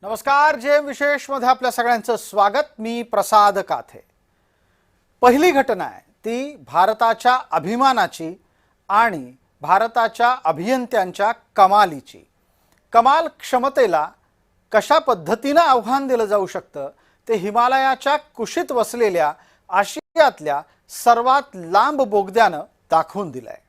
नमस्कार, जे विशेष मध्ये आपल्या सगळ्यांचं स्वागत। मी प्रसाद काथे। पहिली घटना आहे ती भारताच्या अभिमानाची आणि भारताच्या अभियंत्यांच्या कमालीची। कमाल क्षमतेला कशा पद्धतीने आव्हान दिलं जाऊ शकतं ते हिमालयाच्या कुशीत वसलेल्या आशियातल्या सर्वात लांब बोगद्यानं दाखवून दिलंय।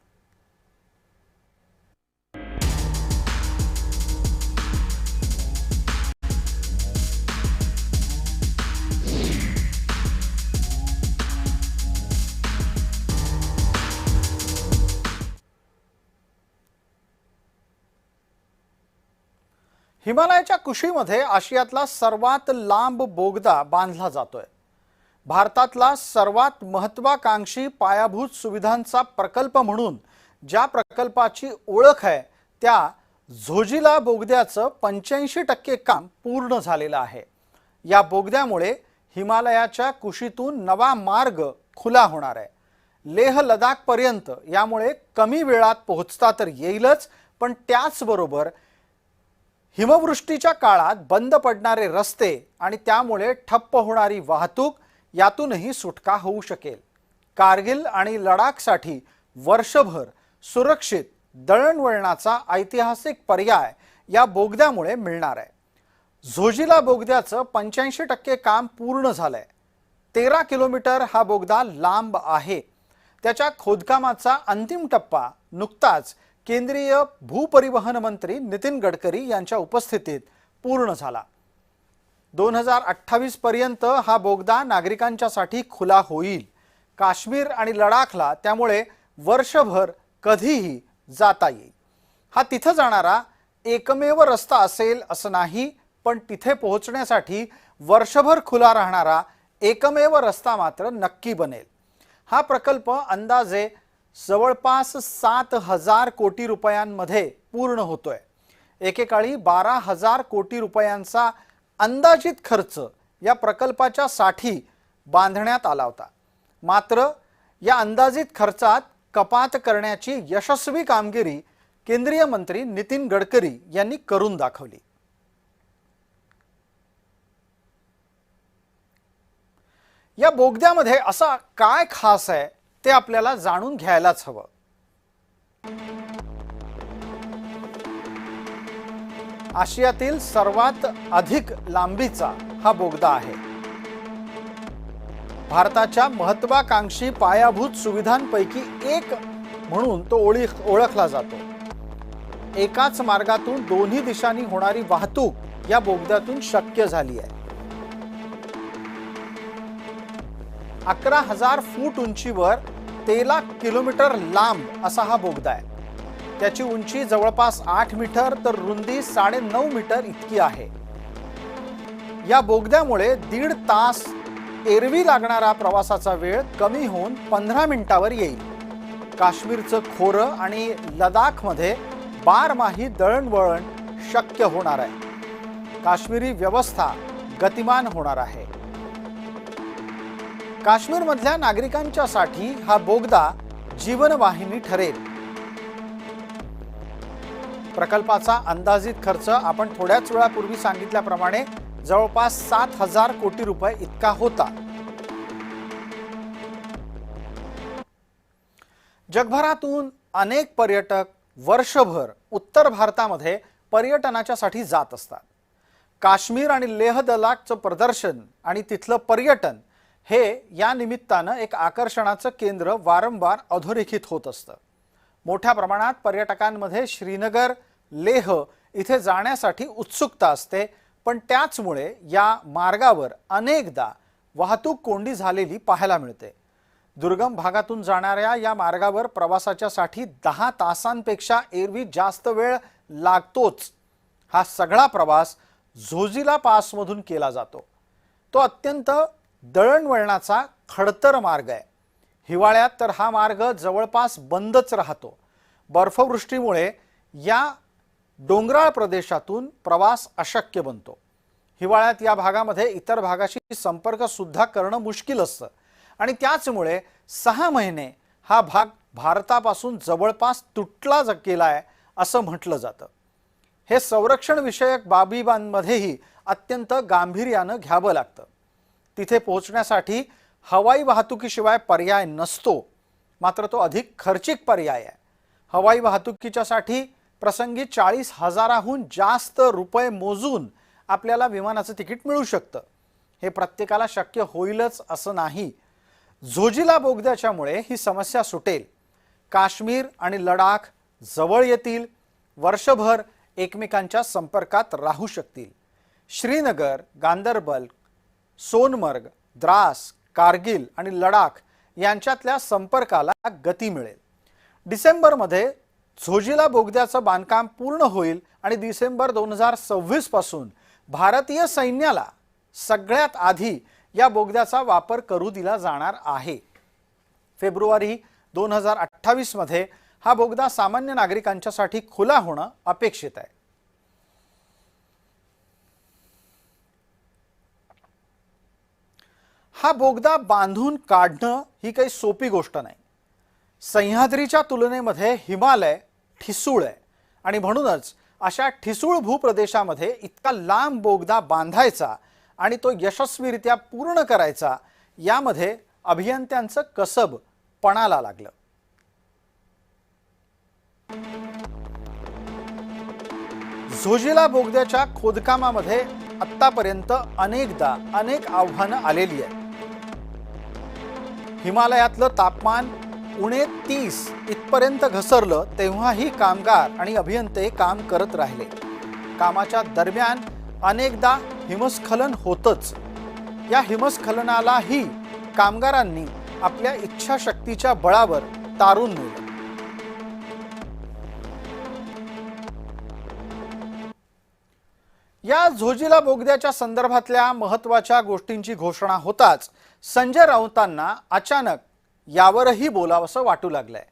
हिमालयाच्या कुशीमध्ये आशियातला सर्वात लांब बोगदा बांधला जातोय। भारतातला सर्वात महत्त्वाकांक्षी पायाभूत सुविधांचा प्रकल्प म्हणून ज्या प्रकल्पाची ओळख आहे त्या झोजिला बोगद्याचं 85% काम पूर्ण झालेलं आहे। या बोगद्यामुळे हिमालयाच्या कुशीतून नवा मार्ग खुला होणार आहे। लेह लडाख पर्यंत यामुळे कमी वेळात पोहोचता तर येईलच, पण त्याचबरोबर हिमवृष्टीच्या काळात बंद पडणारे रस्ते आणि त्यामुळे ठप्प होणारी वाहतूक यातूनही सुटका होऊ शकेल। कारगिल आणि लडाखसाठी वर्षभर सुरक्षित दळणवळणाचा ऐतिहासिक पर्याय या बोगद्यामुळे मिळणार आहे। झोजिला बोगद्याचं 85% काम पूर्ण झालंय। 13 किलोमीटर हा बोगदा लांब आहे। त्याच्या खोदकामाचा अंतिम टप्पा नुकताच केंद्रीय भूपरिवहन मंत्री नितीन गडकरी यांच्या उपस्थितीत पूर्ण झाला। 2028 पर्यंत हा बोगदा नागरिकांच्यासाठी खुला होईल। काश्मीर आणि लडाखला त्यामुळे वर्षभर कधीही जाता येईल। हा तिथे जाणारा एकमेव रस्ता असेल असं नाही, पण तिथे पोहोचण्यासाठी वर्षभर खुला राहणारा एकमेव रस्ता मात्र नक्की बनेल। हा प्रकल्प अंदाजे जवळपास 7,000 कोटी रुपयांमध्ये पूर्ण होतोय। एकेकाळी 12,000 कोटी रुपयांचा अंदाजित खर्च या प्रकल्पाच्या साठी बांधण्यात आला होता। मात्र या अंदाजित खर्चात कपात करण्याची यशस्वी कामगिरी केंद्रीय मंत्री नितीन गडकरी यांनी करून दाखवली। या बोगद्यामध्ये असा काय खास आहे ते आपल्याला जाणून घ्यायलाच हवं। आशियातील सर्वात अधिक लांबीचा हा बोगदा आहे। भारताच्या महत्त्वाकांक्षी पायाभूत सुविधांपैकी एक म्हणून तो ओळखला जातो। एकाच मार्गातून दोन्ही दिशांनी होणारी वाहतूक या बोगद्यातून शक्य झाली आहे। 11,000 फूट उंचीवर 13 किलोमीटर लांब असा हा बोगदा आहे। त्याची उंची जवळपास 8 मीटर तर रुंदी 9.5 मीटर इतकी आहे। या बोगद्यामुळे 1.5 तास एरवी लागणारा प्रवासाचा वेळ कमी होऊन 15 मिनिटावर येईल। काश्मीरचं खोरं आणि लडाखमध्ये बारमाही दळणवळण शक्य होणार आहे। काश्मीरी व्यवस्था गतिमान होणार आहे। काश्मीरमधल्या नागरिकांच्यासाठी हा बोगदा जीवनवाहिनी ठरेल। प्रकल्पाचा अंदाजित खर्च आपण थोड्याच वेळापूर्वी सांगितल्याप्रमाणे जवळपास 7,000 कोटी रुपये इतका होता। जगभरातून अनेक पर्यटक वर्षभर उत्तर भारतामध्ये पर्यटनाच्यासाठी जात असतात। काश्मीर आणि लेह लडाखचं प्रदर्शन आणि तिथलं पर्यटन हे या निमित्तानं एक आकर्षणाचं केंद्र वारंवार अधोरेखित होत असतं। मोठ्या प्रमाणात पर्यटकांमध्ये श्रीनगर, लेह इथे जाण्यासाठी उत्सुकता असते, पण त्याचमुळे या मार्गावर अनेकदा वाहतूक कोंडी झालेली पाहायला मिळते। दुर्गम भागातून जाणाऱ्या या मार्गावर प्रवासाच्यासाठी 10 तासांपेक्षा एरवी जास्त वेळ लागतोच। हा सगळा प्रवास झोजिला पासमधून केला जातो। तो अत्यंत दळणवळणाचा खडतर मार्ग आहे। हिवाळ्यात तर हा मार्ग जवळपास बंदच राहतो। बर्फवृष्टीमुळे या डोंगराळ प्रदेशातून प्रवास अशक्य बनतो। हिवाळ्यात या भागामध्ये इतर भागाशी संपर्क सुद्धा करणं मुश्किल असतं आणि त्याचमुळे 6 महिने हा भाग भारतापासून जवळपास तुटला गेलाय असं म्हटलं जातं। हे संरक्षण विषयक बाबींमध्येही अत्यंत गांभीर्यानं घ्यावं लागतं. तिथे पोहोचण्यासाठी हवाई वाहतुकीशिवाय पर्याय नसतो, मात्र तो अधिक खर्चिक पर्याय आहे. हवाई वाहतुकीच्यासाठी प्रसंगी 40,000हून जास्त रुपये मोजून आपल्याला विमानाचं तिकीट मिळू शकतं. हे प्रत्येकाला शक्य होईलच असं नाही. झोजिला बोगद्याच्यामुळे ही समस्या सुटेल. काश्मीर आणि लडाख जवळ येतील, वर्षभर एकमेकांच्या संपर्कात राहू शकतील. श्रीनगर, गांदरबल, सोनमर्ग, द्रास, कारगिल आणि लडाख यांच्यातल्या संपर्काला गती मिळेल. डिसेंबरमध्ये झोजिला बोगद्याचं बांधकाम पूर्ण होईल आणि डिसेंबर 2026 पासून भारतीय सैन्याला सगळ्यात आधी या बोगद्याचा वापर करू दिला जाणार आहे. फेब्रुवारी 2028 मध्ये हा बोगदा सामान्य नागरिकांच्यासाठी खुला होणं अपेक्षित आहे. हा बोगदा बांधून काढणं ही काही सोपी गोष्ट नाही. सह्याद्रीच्या तुलनेमध्ये हिमालय ठिसूळ आहे आणि म्हणूनच अशा ठिसूळ भूप्रदेशामध्ये इतका लांब बोगदा बांधायचा आणि तो यशस्वीरित्या पूर्ण करायचा, यामध्ये अभियंत्यांचं कसब पणाला लागलं. झोजिला बोगद्याच्या खोदकामामध्ये आत्तापर्यंत अनेक आव्हानं आलेली आहेत. हिमालयातलं तापमान उणे 30 इथपर्यंत घसरलं तेव्हाही कामगार आणि अभियंते काम करत राहिले. कामाच्या दरम्यान अनेकदा हिमस्खलन होतच. या हिमस्खलनालाही कामगारांनी आपल्या इच्छाशक्तीच्या बळावर तारून नेलं. या झोजिला बोगद्याच्या संदर्भातल्या महत्त्वाच्या गोष्टींची घोषणा होताच संजय राऊतांना अचानक यावरही बोलावंसं वाटू लागलंय.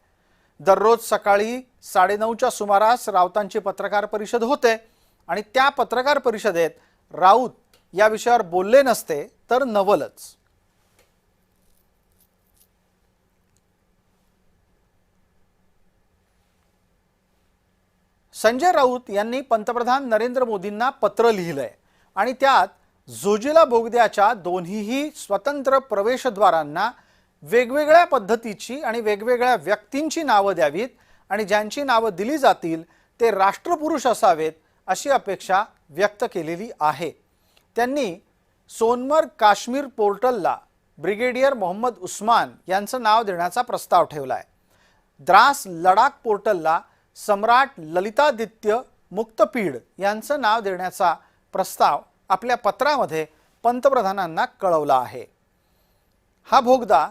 दररोज सकाळी 9:30च्या सुमारास राऊतांची पत्रकार परिषद होते आणि त्या पत्रकार परिषदेत राऊत या विषयावर बोलले नसते तर नवलच. संजय राऊत यांनी पंतप्रधान नरेंद्र मोदींना पत्र लिहिलंय आणि त्यात झोजिला बोगद्याच्या दोन्हीही स्वतंत्र प्रवेशद्वारांना वेगवेगळ्या पद्धतीची आणि वेगवेगळ्या व्यक्तींची नावं द्यावीत आणि ज्यांची नावं दिली जातील ते राष्ट्रपुरुष असावेत अशी अपेक्षा व्यक्त केलेली आहे. त्यांनी सोनमर्ग काश्मीर पोर्टलला ब्रिगेडियर मोहम्मद उस्मान यांचं नाव देण्याचा प्रस्ताव ठेवलाय. द्रास लडाख पोर्टलला सम्राट ललितादित्य मुक्तपीड यांचं नाव देण्याचा प्रस्ताव आपल्या पत्रामध्ये पंतप्रधानांना कळवला आहे. हा बोगदा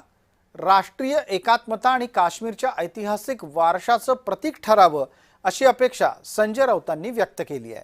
राष्ट्रीय एकात्मता आणि काश्मीरच्या ऐतिहासिक वारशाचं प्रतीक ठरावं अशी अपेक्षा संजय राऊतांनी व्यक्त केली आहे.